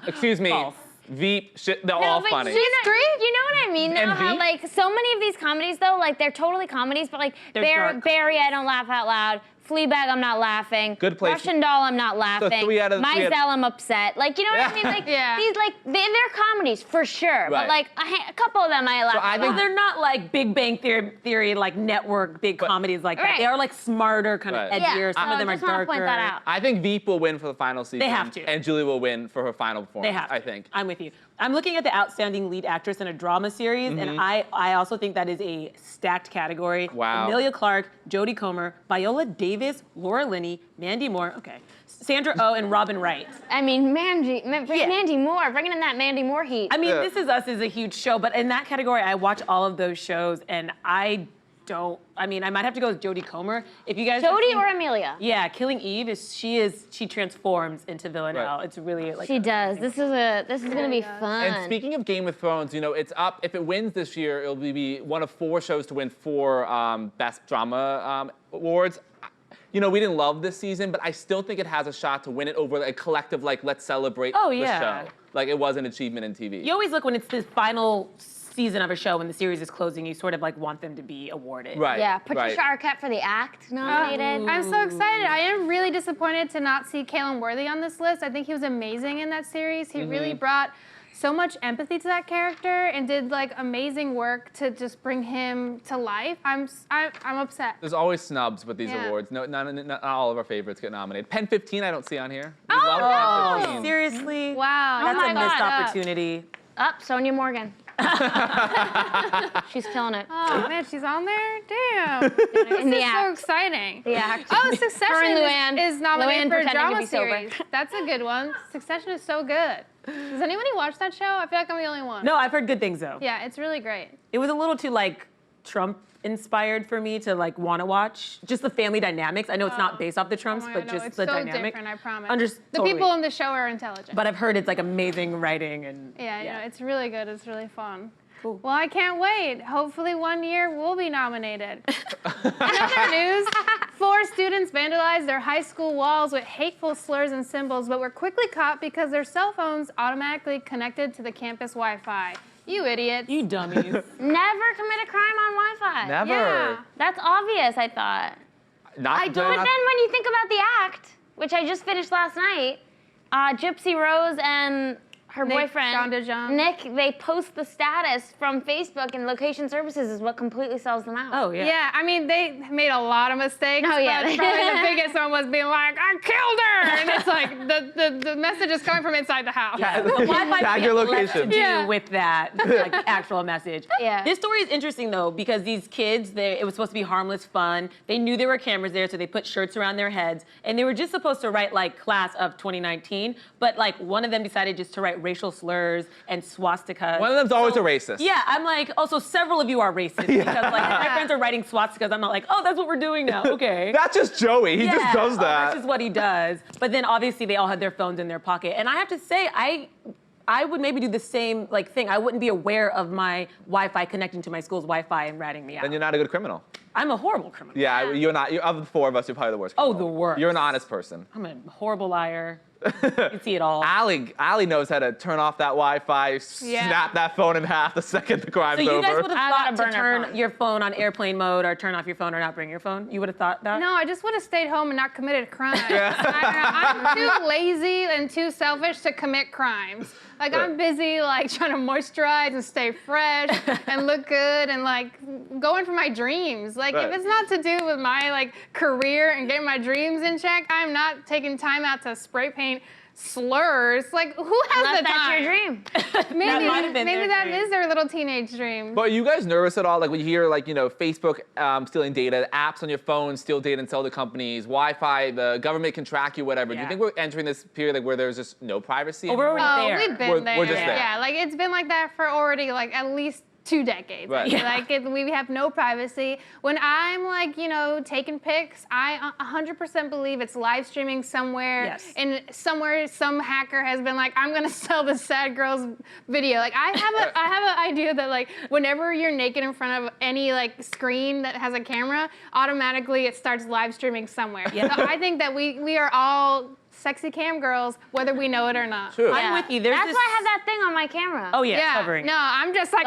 Speaker 1: Excuse me.
Speaker 11: False.
Speaker 1: Veep, they're all funny.
Speaker 8: You know what I mean, though?
Speaker 1: And
Speaker 8: How,
Speaker 1: Veep?
Speaker 8: like, so many of these comedies, though, like, they're totally comedies, but, like, Barry, I don't laugh out loud. Fleabag, I'm not laughing.
Speaker 1: Good Place.
Speaker 8: Russian Doll, I'm not laughing.
Speaker 1: 3 out of 3
Speaker 8: Mizell, I'm upset. Like, you know what I mean? Like, these, like, they're comedies for sure, but, like, a couple of them I laugh out
Speaker 11: Well,
Speaker 8: loud.
Speaker 11: they're not like Big Bang Theory, like network big comedies like that. They are like smarter, kind of edgier. Some of them are darker.
Speaker 8: Point that out.
Speaker 1: I think Veep will win for the final season.
Speaker 11: They have to.
Speaker 1: And Julie will win for her final performance.
Speaker 11: They have to.
Speaker 1: I think.
Speaker 11: I'm with you. I'm looking at the outstanding lead actress in a drama series, and I also think that is a stacked category.
Speaker 1: Wow.
Speaker 11: Amelia Clark, Jodie Comer, Viola Davis, Laura Linney, Mandy Moore, Sandra Oh, and Robin Wright.
Speaker 8: I mean, Mandy Moore, bringing in that Mandy Moore heat.
Speaker 11: I mean, This Is Us is a huge show, but in that category, I watch all of those shows, and I might have to go with Jodie Comer. If you guys
Speaker 8: Jodie or Amelia?
Speaker 11: Yeah, Killing Eve she transforms into Villanelle. It's really like
Speaker 8: she does. This is gonna be fun.
Speaker 1: And speaking of Game of Thrones, you know, it's up. If it wins this year, it'll be one of 4 shows to win 4 Best Drama awards. You know, we didn't love this season, but I still think it has a shot to win it over a collective, like, let's celebrate the show. Like, it was an achievement in TV.
Speaker 11: You always look when it's the final season of a show, when the series is closing, you sort of like want them to be awarded.
Speaker 1: Right.
Speaker 8: Yeah, Patricia Arquette for The Act nominated.
Speaker 12: I'm so excited. I am really disappointed to not see Callum Worthy on this list. I think he was amazing in that series. He really brought so much empathy to that character and did like amazing work to just bring him to life. I'm upset.
Speaker 1: There's always snubs with these awards. No, not all of our favorites get nominated. Pen 15 I don't see on here. We love Pen 15.
Speaker 11: Seriously?
Speaker 12: Wow.
Speaker 11: That's a missed opportunity.
Speaker 8: Up, Sonia Morgan. She's killing it.
Speaker 12: Oh man, she's on there? Damn. This is so exciting.
Speaker 8: Yeah.
Speaker 12: Oh, Succession is nominated for a
Speaker 8: pretending to
Speaker 12: drama
Speaker 8: be sober.
Speaker 12: series. That's a good one. Succession is so good. Does anybody watch that show? I feel like I'm the only one.
Speaker 11: No, I've heard good things though.
Speaker 12: Yeah, it's really great.
Speaker 11: It was a little too like Trump inspired for me to like want to watch. Just the family dynamics. I know it's not based off the Trumps, but
Speaker 12: No,
Speaker 11: just
Speaker 12: it's
Speaker 11: the
Speaker 12: so
Speaker 11: dynamic.
Speaker 12: different, I promise. The
Speaker 11: Totally.
Speaker 12: people in the show are intelligent.
Speaker 11: But I've heard it's like amazing writing and
Speaker 12: Yeah, you know, it's really good. It's really fun.
Speaker 11: Cool.
Speaker 12: Well, I can't wait. Hopefully one year we'll be nominated. In other news, 4 students vandalized their high school walls with hateful slurs and symbols, but were quickly caught because their cell phones automatically connected to the campus Wi-Fi. You idiots.
Speaker 11: You dummies.
Speaker 8: Never commit a crime on Wi-Fi.
Speaker 1: Never.
Speaker 12: Yeah.
Speaker 8: That's obvious, I thought.
Speaker 1: Not,
Speaker 8: But then when you think about the act, which I just finished last night, Gypsy Rose and her
Speaker 12: Nick
Speaker 8: boyfriend,
Speaker 12: Jean-Dejean.
Speaker 8: Nick, they post the status from Facebook, and location services is what completely sells them out.
Speaker 11: Oh, yeah.
Speaker 12: Yeah, I mean, they made a lot of mistakes.
Speaker 8: Oh, yeah.
Speaker 12: But probably the biggest one was being like, I killed her! And it's like, the message is coming from inside the house.
Speaker 11: Yeah, the Wi-Fi
Speaker 1: Tag your
Speaker 11: has less
Speaker 1: location.
Speaker 11: to do
Speaker 12: Yeah.
Speaker 11: with that, like actual message.
Speaker 8: Yeah.
Speaker 11: This story is interesting though because these kids, it was supposed to be harmless fun. They knew there were cameras there, so they put shirts around their heads, and they were just supposed to write like class of 2019, but like one of them decided just to write racial slurs and swastikas.
Speaker 1: One of them's always a racist.
Speaker 11: Yeah, I'm like, also several of you are racist because like my friends are writing swastikas. I'm not like, oh, that's what we're doing now. Okay.
Speaker 1: That's just Joey. He just does that.
Speaker 11: That's just what he does. But then obviously they all had their phones in their pocket. And I have to say, I would maybe do the same like thing. I wouldn't be aware of my Wi-Fi connecting to my school's Wi-Fi and ratting me out.
Speaker 1: Then you're not a good criminal.
Speaker 11: I'm a horrible criminal.
Speaker 1: Yeah, you're not. Of the 4 of us, you're probably the worst.
Speaker 11: Oh,
Speaker 1: criminal.
Speaker 11: the worst.
Speaker 1: You're an honest person.
Speaker 11: I'm a horrible liar. You can see it all.
Speaker 1: Allie knows how to turn off that Wi-Fi, snap that phone in half the second the crime's
Speaker 11: So you
Speaker 1: over.
Speaker 11: guys would have
Speaker 8: I
Speaker 11: thought
Speaker 8: gotta
Speaker 11: to
Speaker 8: burn our
Speaker 11: turn your phone on airplane mode or turn off your phone or not bring your phone? You would have thought that?
Speaker 12: No, I just would have stayed home and not committed a crime. I'm too lazy and too selfish to commit crimes. Like I'm busy like trying to moisturize and stay fresh and look good and like going for my dreams. Like if it's not to do with my like career and getting my dreams in check, I'm not taking time out to spray paint slurs. Like who has
Speaker 8: Unless
Speaker 12: the
Speaker 8: that's
Speaker 12: time?
Speaker 8: your dream.
Speaker 12: Maybe
Speaker 11: might have been
Speaker 12: maybe
Speaker 11: their
Speaker 12: that
Speaker 11: dream.
Speaker 12: is their little teenage dream.
Speaker 1: But are you guys nervous at all? Like when you hear like, you know, Facebook stealing data, apps on your phone steal data and sell to companies, Wi-Fi, the government can track you, whatever. Do you
Speaker 11: Yeah.
Speaker 1: think we're entering this period like where there's just no privacy?
Speaker 11: Oh, we're
Speaker 1: anymore?
Speaker 11: already there.
Speaker 12: We've been
Speaker 1: We're
Speaker 12: there.
Speaker 1: just there.
Speaker 12: Yeah, like it's been like that for already like at least 2 decades.
Speaker 1: Right.
Speaker 12: Yeah. Like we have no privacy. When I'm like, you know, taking pics, I 100% believe it's live streaming somewhere.
Speaker 11: Yes.
Speaker 12: And somewhere some hacker has been like, I'm gonna sell this sad girl's video. Like I have an idea that like whenever you're naked in front of any like screen that has a camera, automatically it starts live streaming somewhere.
Speaker 11: Yeah.
Speaker 12: So I think that we are all sexy cam girls, whether we know it or not.
Speaker 1: True.
Speaker 11: I'm with you. There's
Speaker 8: That's
Speaker 11: this...
Speaker 8: why I have that thing on my camera.
Speaker 11: Oh, yeah, covering.
Speaker 12: No, I'm just like,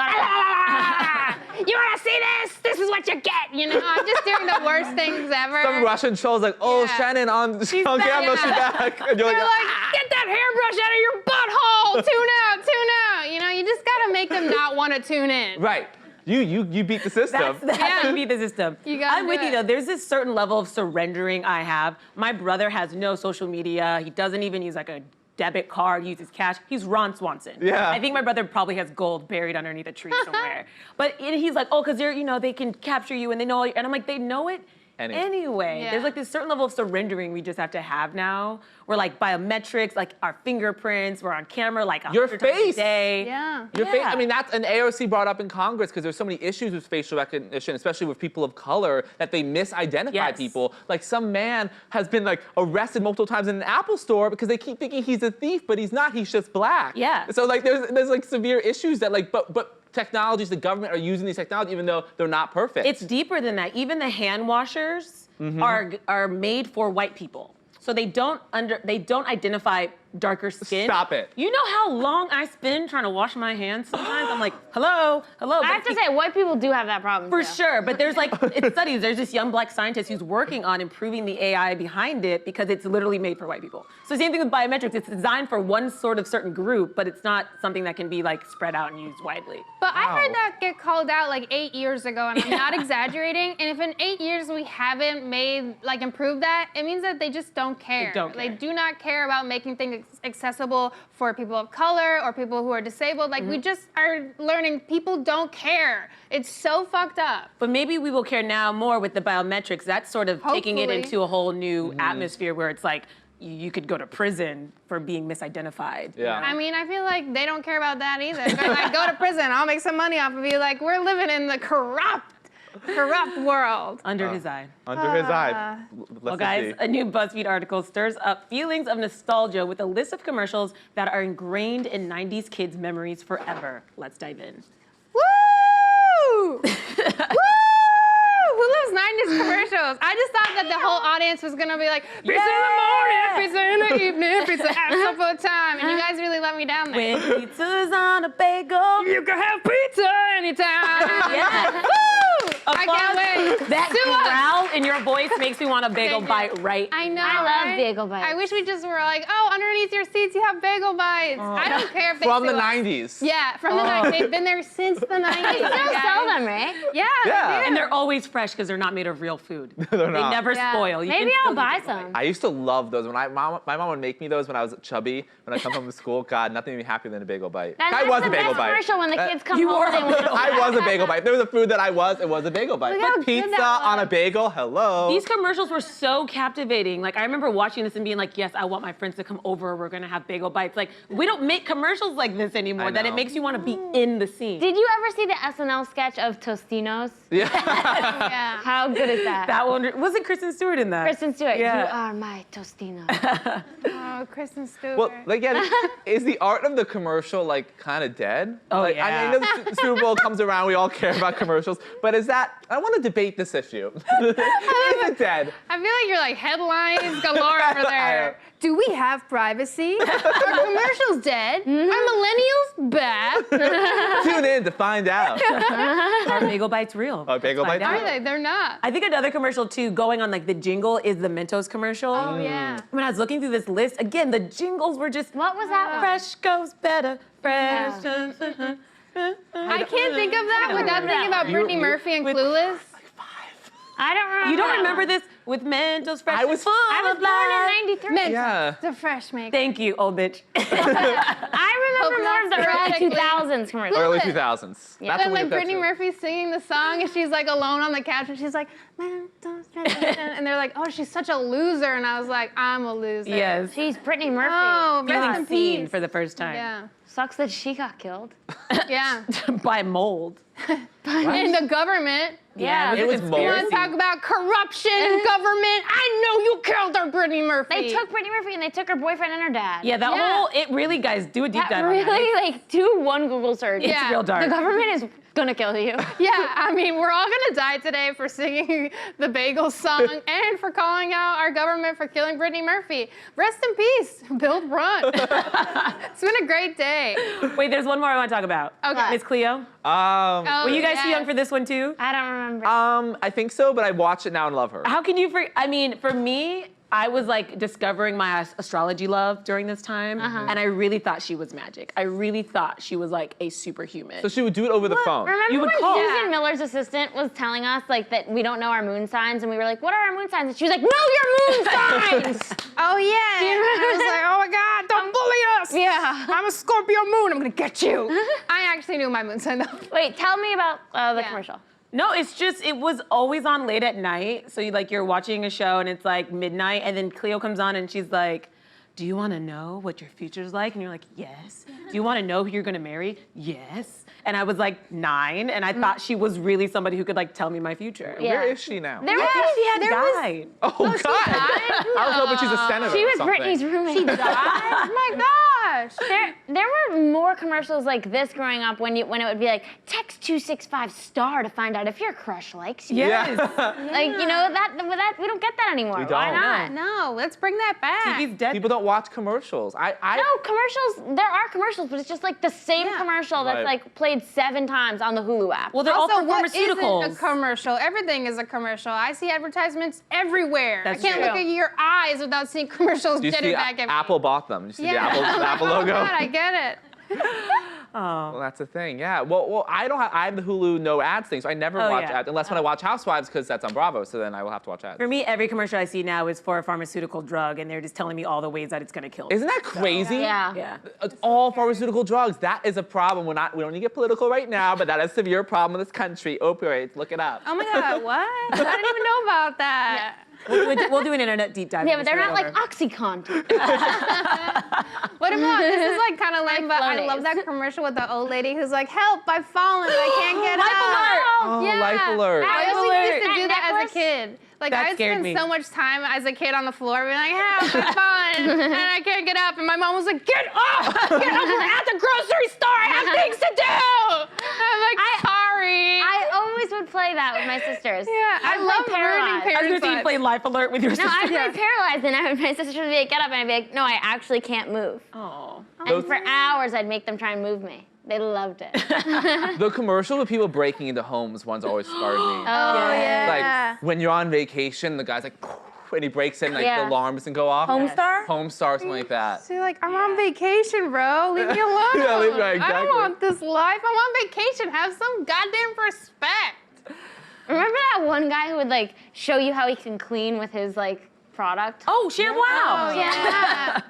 Speaker 12: you wanna see this? This is what you get, you know? I'm just doing the worst things ever.
Speaker 1: Some Russian trolls like, oh,
Speaker 12: Yeah.
Speaker 1: Shannon on camera, she's
Speaker 12: Yeah.
Speaker 1: back. And you're
Speaker 12: They're
Speaker 1: like,
Speaker 12: like, get that hairbrush out of your butthole! Tune out! You know, you just gotta make them not wanna tune in.
Speaker 1: right. You beat the system.
Speaker 11: That's how you beat the system.
Speaker 12: You gotta
Speaker 11: I'm
Speaker 12: do
Speaker 11: with you
Speaker 12: it.
Speaker 11: though. There's this certain level of surrendering I have. My brother has no social media. He doesn't even use like a debit card. He uses cash. He's Ron Swanson.
Speaker 1: Yeah.
Speaker 11: I think my brother probably has gold buried underneath a tree somewhere. But he's like, oh, because they're, you know, they can capture you and they know all and I'm like, they know it anyway.
Speaker 12: Yeah.
Speaker 11: There's like this certain level of surrendering we just have to have now. We're like biometrics, like our fingerprints, we're on camera like
Speaker 1: Your
Speaker 11: 100 times
Speaker 1: face.
Speaker 11: a day.
Speaker 12: Yeah.
Speaker 1: Your
Speaker 11: Yeah.
Speaker 1: I mean, that's an AOC brought up in Congress because there's so many issues with facial recognition, especially with people of color, that they misidentify
Speaker 11: Yes.
Speaker 1: people. Like some man has been like arrested multiple times in an Apple store because they keep thinking he's a thief, but he's not. He's just black.
Speaker 11: Yeah.
Speaker 1: So like there's like severe issues that like but technologies, the government are using these technologies even though they're not perfect.
Speaker 11: It's deeper than that. Even the hand washers are made for white people. So they don't identify darker skin.
Speaker 1: Stop it.
Speaker 11: You know how long I spend trying to wash my hands sometimes? I'm like, hello.
Speaker 8: I
Speaker 11: But
Speaker 8: have to say, white people do have that problem.
Speaker 11: for
Speaker 8: too.
Speaker 11: sure, but there's like, it's studies, there's this young black scientist who's working on improving the AI behind it because it's literally made for white people. So same thing with biometrics, it's designed for one sort of certain group, but it's not something that can be like spread out and used widely.
Speaker 12: But I heard that get called out like 8 years ago, and I'm not exaggerating. And if in 8 years we haven't improved that, it means that they just don't care.
Speaker 11: They don't care.
Speaker 12: They do not care about making things accessible for people of color or people who are disabled. Like we just are learning people don't care. It's so fucked up.
Speaker 11: But maybe we will care now more with the biometrics. That's sort of taking it into a whole new atmosphere where it's like you could go to prison for being misidentified.
Speaker 1: Yeah.
Speaker 11: You know?
Speaker 12: I mean, I feel like they don't care about that either. They're like, go to prison, I'll make some money off of you. Like, we're living in the corrupt world.
Speaker 11: Under his eye.
Speaker 1: Under his eye.
Speaker 11: Well, guys, a new BuzzFeed article stirs up feelings of nostalgia with a list of commercials that are ingrained in 90s kids' memories forever. Let's dive in.
Speaker 12: Woo! Woo! Who loves 90s commercials? I just thought that the whole audience was gonna be like, pizza in the morning, pizza in the evening, pizza at supper time. And you guys really let me down there.
Speaker 11: When pizza's on a bagel,
Speaker 12: You can have pizza anytime.
Speaker 11: Yes.
Speaker 12: Woo! I
Speaker 11: Applause.
Speaker 12: can't wait.
Speaker 11: That
Speaker 12: Sue us.
Speaker 11: growl in your voice makes me want a bagel
Speaker 12: Thank you.
Speaker 11: bite right.
Speaker 12: I know.
Speaker 8: I love
Speaker 12: right?
Speaker 8: bagel bites.
Speaker 12: I wish we just were like, oh, underneath your seats you have bagel bites. I don't care if they
Speaker 1: From
Speaker 12: sue
Speaker 1: the
Speaker 12: us.
Speaker 1: 90s.
Speaker 12: Yeah, from the 90s. They've been there since the 90s.
Speaker 8: They still sell them, right?
Speaker 12: Yeah.
Speaker 1: Yeah.
Speaker 12: They
Speaker 11: And
Speaker 12: do.
Speaker 11: they're always fresh because they're not made of real food.
Speaker 1: They're
Speaker 11: They
Speaker 1: not.
Speaker 11: never
Speaker 12: Yeah.
Speaker 11: spoil. You
Speaker 8: Maybe
Speaker 11: can
Speaker 8: I'll
Speaker 11: still
Speaker 8: buy
Speaker 11: eat bagel
Speaker 8: some.
Speaker 1: I used to love those. When my mom would make me those when I was chubby. When I come home from school, God, nothing made me happier than a bagel bite.
Speaker 8: That's
Speaker 1: I was
Speaker 8: the
Speaker 1: a bagel
Speaker 8: best
Speaker 1: bite.
Speaker 8: commercial when the kids come
Speaker 11: you
Speaker 8: home.
Speaker 11: were
Speaker 8: and they
Speaker 11: a
Speaker 8: want
Speaker 11: bagel
Speaker 8: to-
Speaker 1: I was a bagel bite. If there was a food that it was a bagel bite.
Speaker 12: Look how
Speaker 1: But
Speaker 12: good
Speaker 1: pizza
Speaker 12: that
Speaker 1: on a
Speaker 12: was.
Speaker 1: bagel, hello.
Speaker 11: These commercials were so captivating. Like, I remember watching this and being like, yes, I want my friends to come over. We're going to have bagel bites. Like, we don't make commercials like this anymore,
Speaker 1: I
Speaker 11: that it
Speaker 1: know.
Speaker 11: makes you want to be in the scene.
Speaker 8: Did you ever see the SNL sketch of Tostinos?
Speaker 1: Yeah.
Speaker 12: Yeah.
Speaker 8: How good is that?
Speaker 11: That one, wasn't Kristen Stewart in that?
Speaker 8: Kristen Stewart,
Speaker 11: Yeah.
Speaker 8: you are my Tostino.
Speaker 12: Oh, Kristen Stewart.
Speaker 1: Well, like, yeah, is the art of the commercial like kind of dead?
Speaker 11: Oh,
Speaker 1: like,
Speaker 11: yeah.
Speaker 1: I know the Super Bowl comes around, we all care about commercials, but is that? I want to debate this issue. Is it dead?
Speaker 12: I feel like you're like headlines galore over there. Do we have privacy? Are commercials dead? Are millennials bad?
Speaker 1: Tune in to find out.
Speaker 11: Are bagel bites real?
Speaker 1: Are bagel
Speaker 11: Find
Speaker 1: bites
Speaker 11: out.
Speaker 12: Are they? They're not.
Speaker 11: I think another commercial too, going on like the jingle, is the Mentos commercial.
Speaker 12: Oh, yeah.
Speaker 11: When I was looking through this list, again, the jingles were just,
Speaker 8: What was that one?
Speaker 11: fresh goes better, fresh.
Speaker 12: I can't think of that without thinking about Brittany Murphy and Clueless.
Speaker 8: I don't remember.
Speaker 11: You don't
Speaker 8: that
Speaker 11: remember
Speaker 8: one.
Speaker 11: this with Mentos fresh?
Speaker 1: I was-
Speaker 11: full
Speaker 8: I was
Speaker 11: of life.
Speaker 8: born in 93.
Speaker 1: Yeah.
Speaker 12: The fresh maker.
Speaker 11: Thank you, old bitch.
Speaker 8: I remember more of the
Speaker 12: Perfectly.
Speaker 8: early 2000s commercials.
Speaker 1: Early 2000s.
Speaker 8: Yeah.
Speaker 1: That's
Speaker 12: And
Speaker 1: when
Speaker 12: like
Speaker 1: we
Speaker 12: Brittany Murphy singing the song, and she's like alone on the couch, and she's like, and they're like, oh, she's such a loser, and I was like, I'm a loser.
Speaker 11: Yes.
Speaker 8: She's Brittany Murphy.
Speaker 12: Oh, rest
Speaker 11: Feeling
Speaker 12: in
Speaker 11: seen
Speaker 12: peace.
Speaker 11: for the first time.
Speaker 12: Yeah.
Speaker 8: Sucks that she got killed.
Speaker 12: Yeah.
Speaker 11: By mold.
Speaker 12: In the government.
Speaker 8: Yeah.
Speaker 1: It was
Speaker 12: You want
Speaker 1: mold.
Speaker 12: to talk about corruption, government? I know you killed our Brittany Murphy.
Speaker 8: They took Brittany Murphy and they took her boyfriend and her dad.
Speaker 11: Yeah, that
Speaker 12: Yeah.
Speaker 11: whole, it really, guys, do a deep
Speaker 8: That
Speaker 11: dive on that.
Speaker 8: really, like, do one Google search.
Speaker 11: It's
Speaker 12: Yeah.
Speaker 11: real dark.
Speaker 8: The government is gonna kill you.
Speaker 12: Yeah, I mean, we're all gonna die today for singing the Bagel song and for calling out our government for killing Brittany Murphy. Rest in peace, Bill Brunch. It's been a great day.
Speaker 11: Wait, there's one more I want to talk about.
Speaker 12: Okay.
Speaker 11: Miss Cleo,
Speaker 12: Oh,
Speaker 11: were you guys too
Speaker 12: yes.
Speaker 11: young for this one too?
Speaker 8: I don't remember.
Speaker 1: I think so, but I watch it now and love her.
Speaker 11: How can you, I mean, for me, I was like discovering my astrology love during this time, and I really thought she was magic. I really thought she was like a superhuman.
Speaker 1: So she would do it over the phone.
Speaker 8: Remember
Speaker 11: You would
Speaker 8: when
Speaker 11: call.
Speaker 8: Susan Miller's assistant was telling us like that we don't know our moon signs, and we were like, "What are our moon signs?" And she was like, "Know your moon signs."
Speaker 12: Oh yeah.
Speaker 8: Do you remember
Speaker 12: I was
Speaker 8: that?
Speaker 12: like, oh my God, don't bully us.
Speaker 8: Yeah.
Speaker 12: I'm a Scorpio moon. I'm gonna get you. I actually knew my moon sign though.
Speaker 8: Wait, tell me about the
Speaker 12: Yeah.
Speaker 8: commercial.
Speaker 11: No, it's just, it was always on late at night. So you're watching a show and it's like midnight, and then Cleo comes on and she's like, do you want to know what your future's like? And you're like, yes. Do you want to know who you're going to marry? Yes. And I was like 9, and I thought she was really somebody who could like tell me my future.
Speaker 8: Yeah.
Speaker 1: Where is she now?
Speaker 8: There
Speaker 11: I
Speaker 8: was,
Speaker 11: think she had
Speaker 8: there was-
Speaker 11: died.
Speaker 1: Oh, God. I was hoping she's a senator
Speaker 8: She
Speaker 1: or
Speaker 8: was
Speaker 1: something.
Speaker 8: Britney's roommate.
Speaker 12: Oh my gosh.
Speaker 8: There were more commercials like this growing up when it would be like text 265* to find out if your crush likes you.
Speaker 11: Yes.
Speaker 8: Like you know that we don't get that anymore.
Speaker 1: We
Speaker 8: Why
Speaker 1: don't.
Speaker 8: not?
Speaker 12: No, let's bring that back.
Speaker 11: TV's dead.
Speaker 1: People don't watch commercials.
Speaker 8: No, commercials. There are commercials, but it's just like the same commercial that's
Speaker 1: Right.
Speaker 8: like played 7 times on the Hulu app.
Speaker 11: Well, they're all
Speaker 12: Also,
Speaker 11: for
Speaker 12: what isn't
Speaker 11: pharmaceuticals.
Speaker 12: a commercial? Everything is a commercial. I see advertisements everywhere.
Speaker 11: That's
Speaker 12: I can't
Speaker 11: true.
Speaker 12: look at your eyes without seeing commercials
Speaker 1: Do you
Speaker 12: jetting
Speaker 1: see
Speaker 12: back at me.
Speaker 1: Apple bought them? You see the Apple
Speaker 12: Oh
Speaker 1: logo?
Speaker 12: God, I get it.
Speaker 1: Well, that's the thing. Yeah. Well, I don't have. I have the Hulu no ads thing, so I never watch ads unless when I watch Housewives because that's on Bravo. So then I will have to watch ads.
Speaker 11: For me, every commercial I see now is for a pharmaceutical drug, and they're just telling me all the ways that it's gonna kill me.
Speaker 1: Isn't that crazy?
Speaker 11: Yeah.
Speaker 1: It's all pharmaceutical drugs. That is a problem. We don't need to get political right now, but that is a severe problem in this country. Opioids. Look it up.
Speaker 12: Oh my God, what? I didn't even know about that.
Speaker 11: We'll do an internet deep dive.
Speaker 8: Yeah, but they're not like OxyContin.
Speaker 12: What about, this is like kind of lame, but I love that commercial with the old lady who's like, help, I've fallen, I can't get up.
Speaker 1: Oh, Life Alert.
Speaker 12: I always used to do that as a kid. Like,
Speaker 11: That
Speaker 12: I
Speaker 11: scared
Speaker 12: spent
Speaker 11: me.
Speaker 12: so much time as a kid on the floor being like, help, I'm falling, and I can't get up. And my mom was like, get up! Get up, we're at the grocery store, I have things to do! I'm like, sorry.
Speaker 8: I always would play that with my sisters.
Speaker 12: Yeah, I love ruining
Speaker 11: I was gonna
Speaker 12: parents'
Speaker 11: say you play Life Alert with your
Speaker 8: No,
Speaker 11: sister.
Speaker 8: I played paralyzed, and my sisters would be like, get up, and I'd be like, no, I actually can't move.
Speaker 11: Oh.
Speaker 8: And for hours, I'd make them try and move me. They loved it.
Speaker 1: The commercial with people breaking into homes ones always scarred me.
Speaker 8: Oh, yeah.
Speaker 1: Like when you're on vacation, the guy's like, and he breaks in, like
Speaker 8: Yeah.
Speaker 1: the alarm doesn't go off.
Speaker 4: Homestar?
Speaker 1: Homestar, something like that.
Speaker 12: So you're like, I'm on vacation, bro. Leave me alone.
Speaker 1: Yeah, leave me-
Speaker 12: I
Speaker 1: exactly.
Speaker 12: don't want this life. I'm on vacation. Have some goddamn respect.
Speaker 8: Remember that one guy who would like show you how he can clean with his like product?
Speaker 11: Oh, ShamWow.
Speaker 12: Oh, yeah.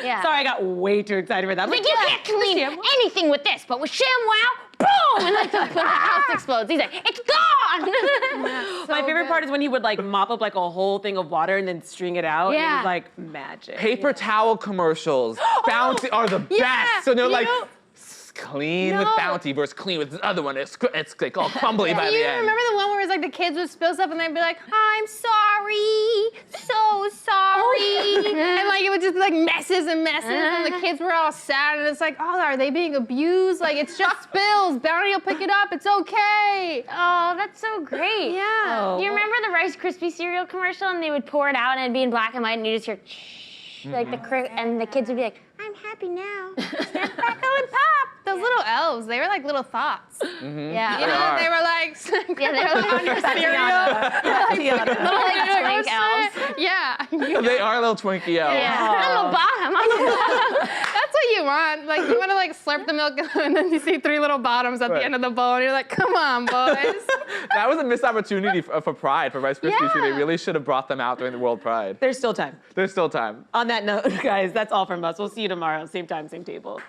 Speaker 8: Yeah.
Speaker 11: Sorry, I got way too excited for that.
Speaker 8: Like, you can't clean anything with this, but with ShamWow, boom! And like the house explodes. He's like, it's gone!
Speaker 11: My favorite part is when he would like mop up like a whole thing of water and then string it out. And it
Speaker 8: Yeah.
Speaker 11: was like magic.
Speaker 1: Paper towel commercials, Bounty are the best. So they're like, clean with Bounty versus clean with the other one. It's like all crumbly by
Speaker 12: Do
Speaker 1: the
Speaker 12: you
Speaker 1: end.
Speaker 12: remember the one where it was like the kids would spill stuff and they'd be like, I'm sorry, so sorry. And like it would just be like messes and messes and the kids were all sad and it's like, oh, are they being abused? Like it's just spills. Bounty will pick it up. It's okay.
Speaker 8: Oh, that's so great.
Speaker 12: Yeah.
Speaker 8: You remember the Rice Krispie cereal commercial and they would pour it out and it'd be in black and white and you just hear like and the kids would be like, I'm happy now.
Speaker 12: Sparkle and pop. Those little elves, they were like little thoughts.
Speaker 8: Yeah.
Speaker 12: You know, they were like,
Speaker 8: Yeah, they were like on your little like twink elves.
Speaker 12: Yeah.
Speaker 1: They are little Twinkie elves.
Speaker 8: Yeah. On the bottom.
Speaker 12: That's what you want. Like you want to like slurp the milk and then you see three little bottoms at the end of the bowl and you're like, come on, boys.
Speaker 1: That was a missed opportunity for Pride, for Rice Krispies. They really should have brought them out during the World Pride.
Speaker 11: There's still time.
Speaker 1: There's still time.
Speaker 11: On that note, guys, that's all from us. We'll see you tomorrow. Same time, same table.